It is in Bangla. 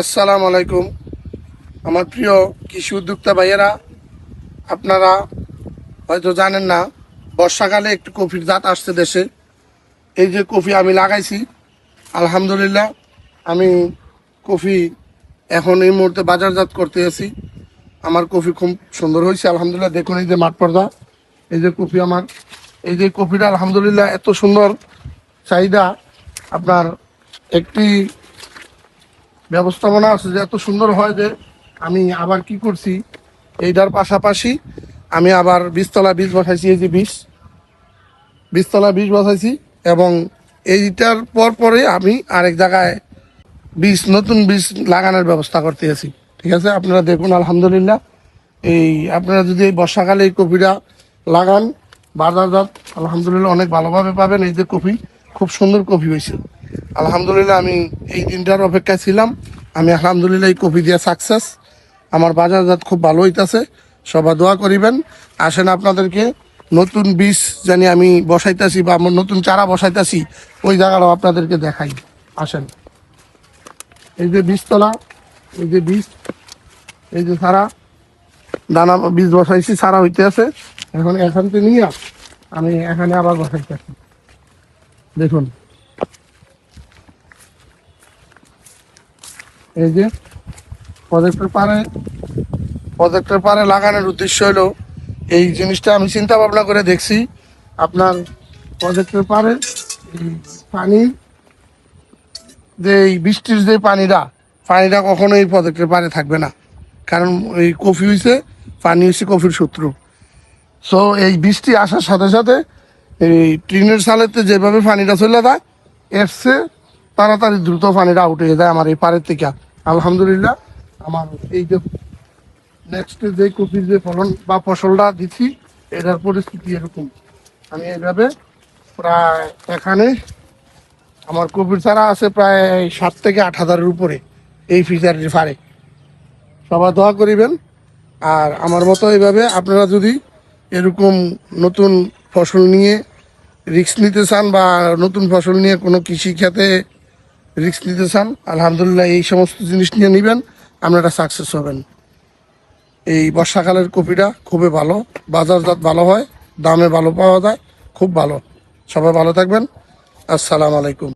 আসসালামু আলাইকুম। আমার প্রিয় কৃষি উদ্যোক্তা ভাইয়েরা, আপনারা হয়তো জানেন না, বর্ষাকালে একটি কফির জাত আসছে দেশে। এই যে কফি আমি লাগাইছি, আলহামদুলিল্লাহ আমি কফি এখন এই মুহূর্তে বাজারজাত করতে আছি। আমার কফি খুব সুন্দর হয়েছে আলহামদুলিল্লাহ। দেখুন এই যে মাঠ পর্দা, এই যে কফি আমার, এই যে কফিটা আলহামদুলিল্লাহ এত সুন্দর চাহিদা। আপনার একটি ব্যবস্থাপনা আছে যে এত সুন্দর হয় যে আমি আবার কি করছি, এইটার পাশাপাশি আমি আবার বীজতলা বীজ বসাইছি। এই যে বীজতলা বীজ বসাইছি এবং এইটার পরে আমি আরেক জায়গায় নতুন বীজ লাগানোর ব্যবস্থা করতে আছি। ঠিক আছে, আপনারা দেখুন আলহামদুলিল্লাহ। এই আপনারা যদি এই বর্ষাকালে এই কপিটা লাগান, বাজারজাত আলহামদুলিল্লাহ অনেক ভালোভাবে পাবেন। এই যে কপি, খুব সুন্দর কপি হয়েছে আলহামদুলিল্লাহ। আমি এই দিনটার অপেক্ষায় ছিলাম, আমি আলহামদুলিল্লাহ এই কপি দিয়ে সাকসেস। আমার বাজারজাত খুব ভালো হইতাছে, সবাই দোয়া করিবেন। আসেন আপনাদেরকে নতুন বীজ জানি আমি বসাইতেছি বা আমার নতুন চারা বসাইতেছি, ওই জায়গাটাও আপনাদেরকে দেখাই। আসেন, এই যে বীজতলা, এই যে বীজ, এই যে সারা দানা বীজ বসাইছি, সারা হইতে আছে। এখন এখান থেকে নিয়ে আমি এখানে আবার বসাইতেছি। দেখুন এই যে প্রজেক্টের পারে লাগানোর উদ্দেশ্য হলো এই জিনিসটা আমি চিন্তা ভাবনা করে দেখছি। আপনার প্রজেক্টের পারে পানি, যে এই বৃষ্টির যে পানিটা কখনো এই প্রজেক্টের পারে থাকবে না, কারণ এই কফি হয়েছে, পানি হচ্ছে কফির শত্রু। সো এই বৃষ্টি আসার সাথে সাথে এই টিনের সালেতে যেভাবে পানিটা চলে যায়, এর চেয়ে তাড়াতাড়ি দ্রুত পানিটা আউট হয়ে যায় আমার এই পাড়ের থেকে। আলহামদুলিল্লাহ আমার এই যে নেক্সট যে কপির যে ফলন বা ফসলটা দিচ্ছি, এটার পরিস্থিতি এরকম। আমি এইভাবে প্রায় এখানে আমার কপির চারা আছে প্রায় 7 থেকে 8 হাজারের উপরে এই ফিচারের ফারে। সবাই দোয়া করিবেন। আর আমার মতো এইভাবে আপনারা যদি এরকম নতুন ফসল নিয়ে রিস্ক নিতে চান বা নতুন ফসল নিয়ে কোনো কৃষি খাতে রিস্ক নিতে চান, আলহামদুলিল্লাহ এই সমস্ত জিনিস নিয়ে নেবেন, আপনারা সাকসেস হবেন। এই বর্ষাকালের কপিটা খুবই ভালো, বাজারজাত ভালো হয়, দামে ভালো পাওয়া যায়, খুব ভালো। সবাই ভালো থাকবেন। আসসালামু আলাইকুম।